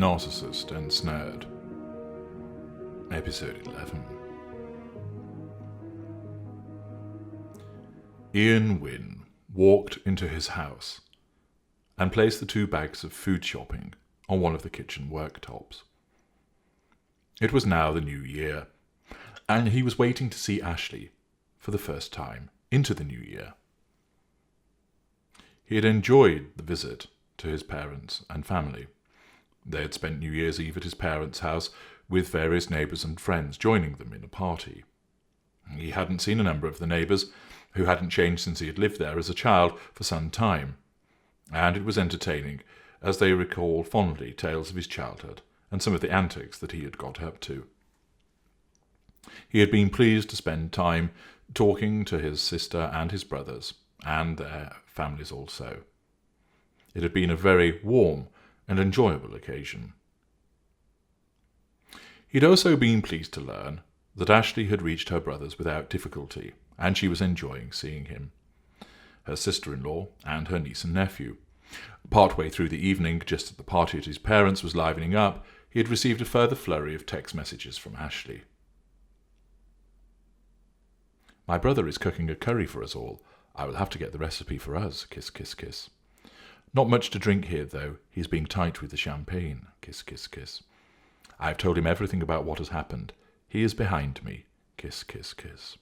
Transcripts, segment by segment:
Narcissist, Ensnared. Episode 11. Wynne walked into his house and placed the 2 bags of food shopping on one of the kitchen worktops. It was now the new year, and he was waiting to see Ashleigh for the first time into the new year. He had enjoyed the visit to his parents and family. They had spent New Year's Eve at his parents' house, with various neighbours and friends joining them in a party. He hadn't seen a number of the neighbours, who hadn't changed since he had lived there as a child, for some time, and it was entertaining as they recalled fondly tales of his childhood and some of the antics that he had got up to. He had been pleased to spend time talking to his sister and his brothers, and their families also. It had been a very warm and enjoyable occasion. He had also been pleased to learn that Ashleigh had reached her brothers without difficulty, and she was enjoying seeing him, her sister-in-law, and her niece and nephew. Partway through the evening, just as the party at his parents' was livening up, he had received a further flurry of text messages from Ashleigh. "My brother is cooking a curry for us all. I will have to get the recipe for us. Kiss, kiss, kiss. Not much to drink here, though. He's being tight with the champagne. Kiss, kiss, kiss. I have told him everything about what has happened. He is behind me. Kiss, kiss, kiss.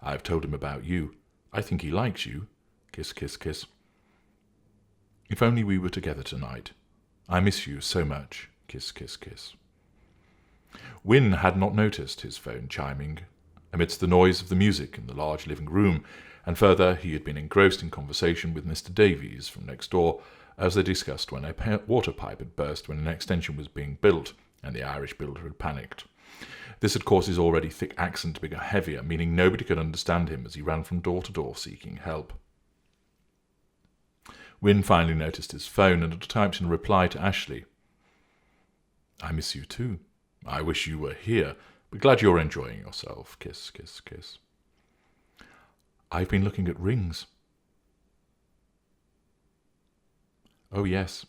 I have told him about you. I think he likes you. Kiss, kiss, kiss. If only we were together tonight. I miss you so much. Kiss, kiss, kiss." Wynne had not noticed his phone chiming amidst the noise of the music in the large living room, and further he had been engrossed in conversation with Mr. Davies from next door as they discussed when a water pipe had burst when an extension was being built, and the Irish builder had panicked. This had caused his already thick accent to become heavier, meaning nobody could understand him as he ran from door to door seeking help. Wynne finally noticed his phone and had typed in reply to Ashleigh. "I miss you too. I wish you were here, but glad you're enjoying yourself. Kiss, kiss, kiss. I've been looking at rings." "Oh yes,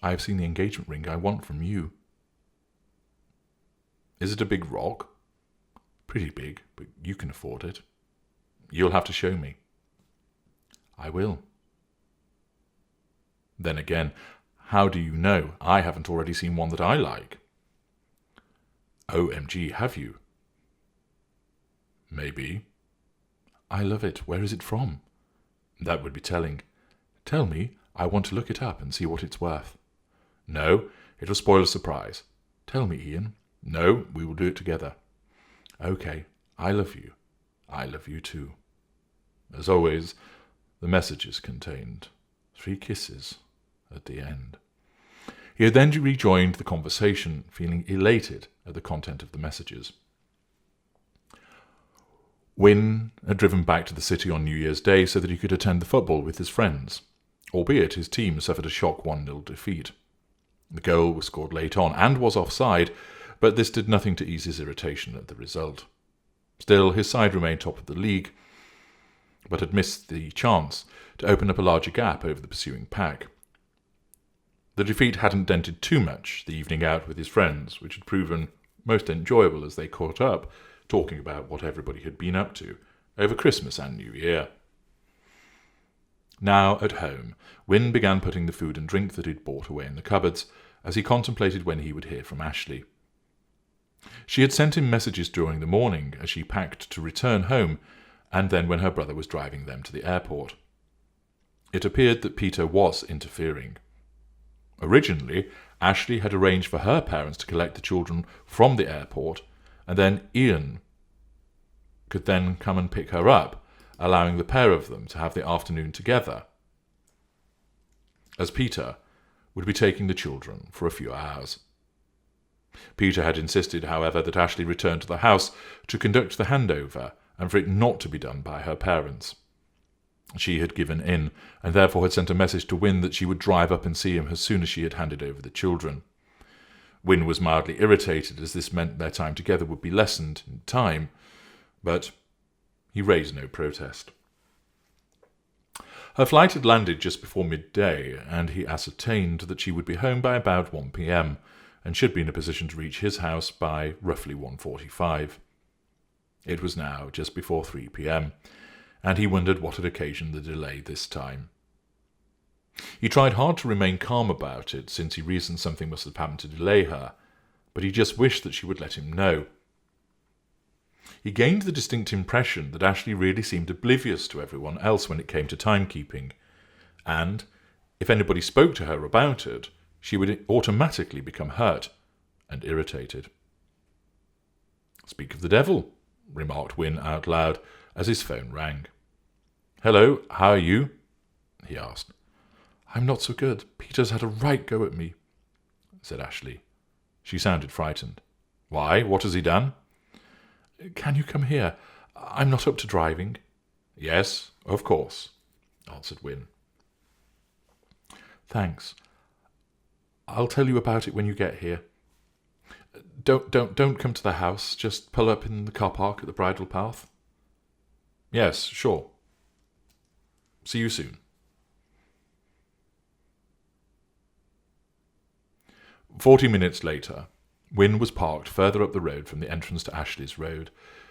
I have seen the engagement ring I want from you." "Is it a big rock?" "Pretty big, but you can afford it." "You'll have to show me." "I will." "Then again, how do you know I haven't already seen one that I like?" "OMG, have you?" "Maybe." "I love it. Where is it from?" "That would be telling." "Tell me. I want to look it up and see what it's worth." "No, it will spoil a surprise." "Tell me, Ian." "No, we will do it together." "Okay. I love you. I love you too." As always, the messages contained 3 kisses at the end. He had then rejoined the conversation, feeling elated at the content of the messages. Wynne had driven back to the city on New Year's Day so that he could attend the football with his friends, albeit his team suffered a shock 1-0 defeat. The goal was scored late on and was offside, but this did nothing to ease his irritation at the result. Still, his side remained top of the league, but had missed the chance to open up a larger gap over the pursuing pack. The defeat hadn't dented too much the evening out with his friends, which had proven most enjoyable as they caught up, talking about what everybody had been up to over Christmas and New Year. Now, at home, Wynne began putting the food and drink that he'd bought away in the cupboards, as he contemplated when he would hear from Ashleigh. She had sent him messages during the morning as she packed to return home, and then when her brother was driving them to the airport. It appeared that Peter was interfering. Originally, Ashleigh had arranged for her parents to collect the children from the airport, and then Ian could then come and pick her up, allowing the pair of them to have the afternoon together, as Peter would be taking the children for a few hours. Peter had insisted, however, that Ashleigh return to the house to conduct the handover, and for it not to be done by her parents. She had given in, and therefore had sent a message to Wynne that she would drive up and see him as soon as she had handed over the children. Wynne was mildly irritated, as this meant their time together would be lessened in time, but he raised no protest. Her flight had landed just before midday, and he ascertained that she would be home by about 1 p.m, and should be in a position to reach his house by roughly 1:45. It was now just before 3 p.m, and he wondered what had occasioned the delay this time. He tried hard to remain calm about it, since he reasoned something must have happened to delay her, but he just wished that she would let him know. He gained the distinct impression that Ashleigh really seemed oblivious to everyone else when it came to timekeeping, and, if anybody spoke to her about it, she would automatically become hurt and irritated. "Speak of the devil," remarked Wynne out loud as his phone rang. "Hello, how are you?" he asked. "I'm not so good. Peter's had a right go at me," said Ashleigh. She sounded frightened. "Why? What has he done?" "Can you come here? I'm not up to driving." "Yes, of course," answered Wynne. "Thanks. I'll tell you about it when you get here. Don't come to the house. Just pull up in the car park at the bridle path." "Yes, sure. See you soon." 40 minutes later, Wynne was parked further up the road from the entrance to Ashleigh's road.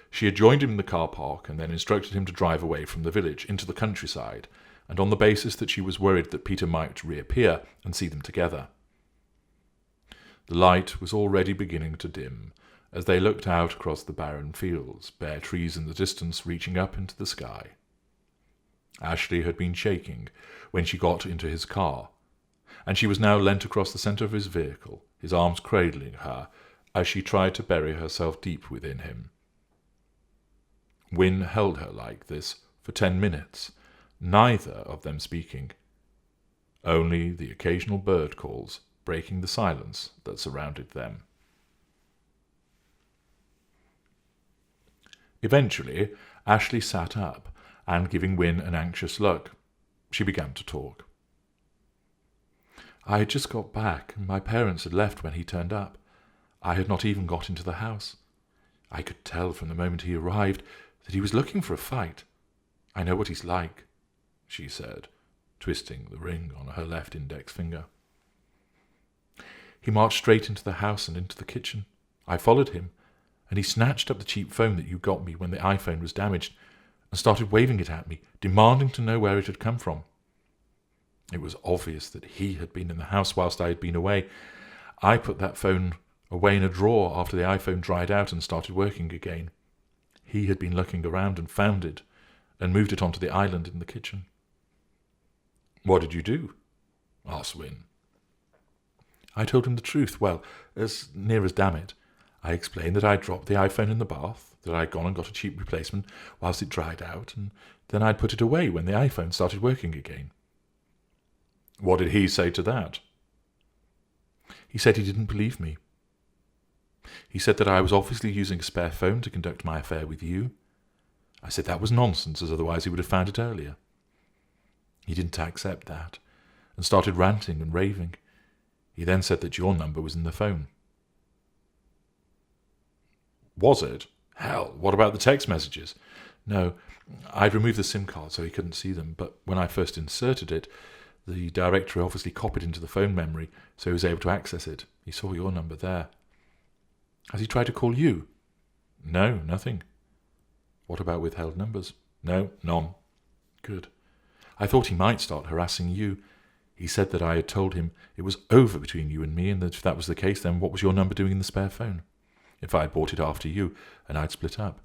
She had joined him in the car park and then instructed him to drive away from the village into the countryside, and on the basis that she was worried that Peter might reappear and see them together. The light was already beginning to dim as they looked out across the barren fields, bare trees in the distance reaching up into the sky. Ashleigh had been shaking when she got into his car, and she was now leant across the centre of his vehicle, his arms cradling her, as she tried to bury herself deep within him. Wynne held her like this for 10 minutes, neither of them speaking, only the occasional bird calls breaking the silence that surrounded them. Eventually, Ashleigh sat up, and giving Wynne an anxious look, she began to talk. "I had just got back, and my parents had left when he turned up. I had not even got into the house. I could tell from the moment he arrived that he was looking for a fight. I know what he's like," she said, twisting the ring on her left index finger. "He marched straight into the house and into the kitchen. I followed him, and he snatched up the cheap phone that you got me when the iPhone was damaged and started waving it at me, demanding to know where it had come from. It was obvious that he had been in the house whilst I had been away. I put that phone away in a drawer after the iPhone dried out and started working again. He had been looking around and found it, and moved it onto the island in the kitchen." "What did you do?" asked Wynne. "I told him the truth, well, as near as damn it. I explained that I'd dropped the iPhone in the bath, that I'd gone and got a cheap replacement whilst it dried out, and then I'd put it away when the iPhone started working again." "What did he say to that?" "He said he didn't believe me. He said that I was obviously using a spare phone to conduct my affair with you. I said that was nonsense, as otherwise he would have found it earlier. He didn't accept that, and started ranting and raving. He then said that your number was in the phone." "Was it? Hell, what about the text messages?" "No, I'd removed the SIM card so he couldn't see them, but when I first inserted it, the directory obviously copied into the phone memory, so he was able to access it. He saw your number there." "Has he tried to call you?" "No, nothing." "What about withheld numbers?" "No, none." "Good. I thought he might start harassing you. He said that I had told him it was over between you and me, and that if that was the case, then what was your number doing in the spare phone? If I had bought it after you, and I'd split up."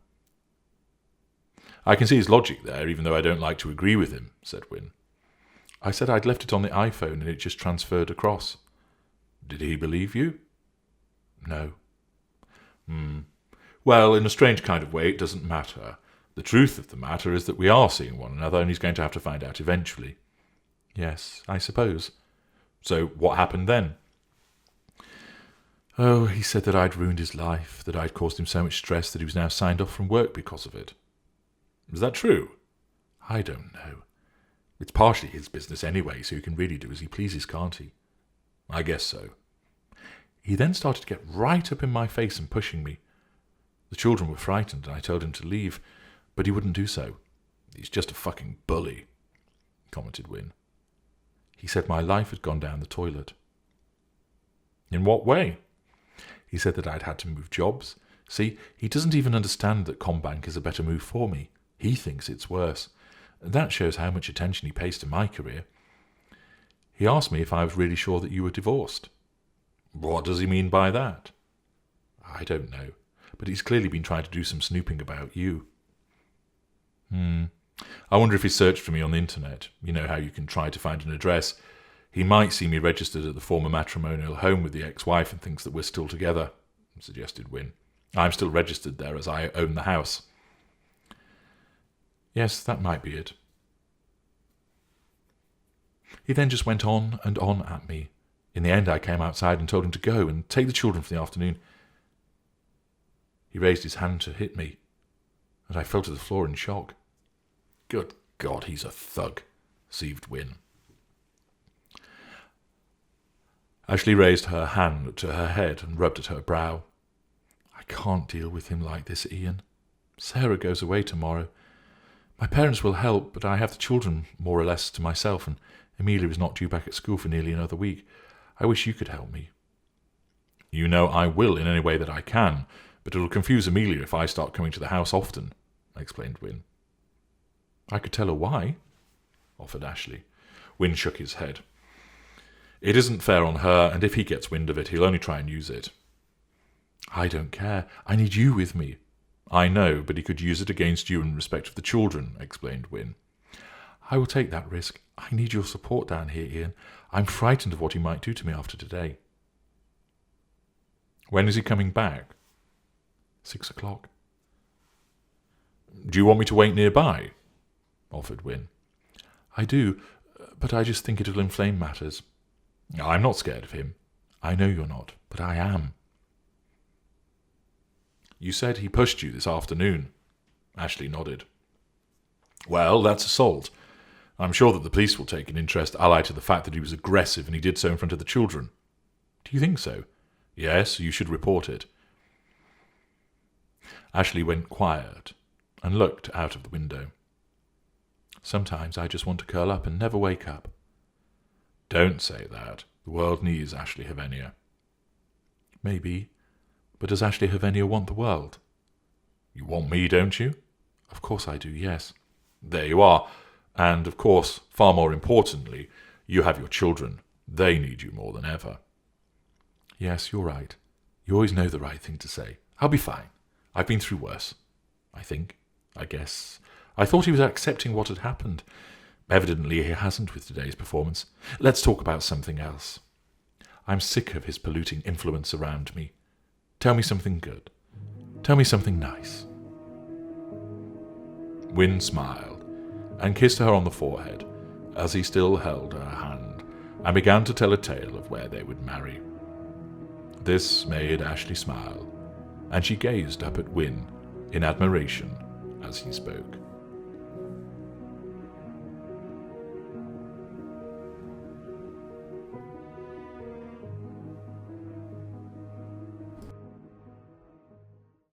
"I can see his logic there, even though I don't like to agree with him," said Wynne. "I said I'd left it on the iPhone and it just transferred across." "Did he believe you?" "No." "Well, in a strange kind of way, it doesn't matter. The truth of the matter is that we are seeing one another, and he's going to have to find out eventually." "Yes, I suppose." "So what happened then?" "Oh, he said that I'd ruined his life, that I'd caused him so much stress that he was now signed off from work because of it." "Is that true?" "I don't know. It's partially his business anyway, so he can really do as he pleases, can't he?" "I guess so." "He then started to get right up in my face and pushing me. The children were frightened, and I told him to leave, but he wouldn't do so. He's just a fucking bully." commented Wynne. He said my life had gone down the toilet. In what way? He said that I'd had to move jobs. See, he doesn't even understand that Combank is a better move for me. He thinks it's worse. That shows how much attention he pays to my career. He asked me if I was really sure that you were divorced. What does he mean by that? I don't know, but he's clearly been trying to do some snooping about you. I wonder if he searched for me on the internet. You know how you can try to find an address. He might see me registered at the former matrimonial home with the ex-wife and thinks that we're still together, suggested Wynne. I'm still registered there as I own the house. Yes, that might be it. He then just went on and on at me. In the end, I came outside and told him to go and take the children for the afternoon. He raised his hand to hit me, and I fell to the floor in shock. Good God, he's a thug, seethed Wynne. Ashleigh raised her hand to her head and rubbed at her brow. I can't deal with him like this, Ian. Sarah goes away tomorrow. My parents will help, but I have the children more or less to myself, and Amelia is not due back at school for nearly another week. I wish you could help me. You know I will in any way that I can, but it'll confuse Amelia if I start coming to the house often, explained Wynne. I could tell her why, offered Ashleigh. Wynne shook his head. It isn't fair on her, and if he gets wind of it, he'll only try and use it. I don't care. I need you with me. I know, but he could use it against you in respect of the children, explained Wynne. I will take that risk. I need your support down here, Ian. I'm frightened of what he might do to me after today. When is he coming back? 6 o'clock. Do you want me to wait nearby? Offered Wynne. I do, but I just think it'll inflame matters. I'm not scared of him. I know you're not, but I am. You said he pushed you this afternoon. Ashleigh nodded. Well, that's assault. I'm sure that the police will take an interest allied to the fact that he was aggressive and he did so in front of the children. Do you think so? Yes, you should report it. Ashleigh went quiet and looked out of the window. Sometimes I just want to curl up and never wake up. Don't say that. The world needs Ashleigh Havenia. Maybe, but does Ashleigh Havenia want the world? You want me, don't you? Of course I do, yes. There you are. And, of course, far more importantly, you have your children. They need you more than ever. Yes, you're right. You always know the right thing to say. I'll be fine. I've been through worse. I think. I guess. I thought he was accepting what had happened. Evidently he hasn't with today's performance. Let's talk about something else. I'm sick of his polluting influence around me. Tell me something good. Tell me something nice. Wynne smiled and kissed her on the forehead as he still held her hand and began to tell a tale of where they would marry. This made Ashleigh smile, and she gazed up at Wynne in admiration as he spoke.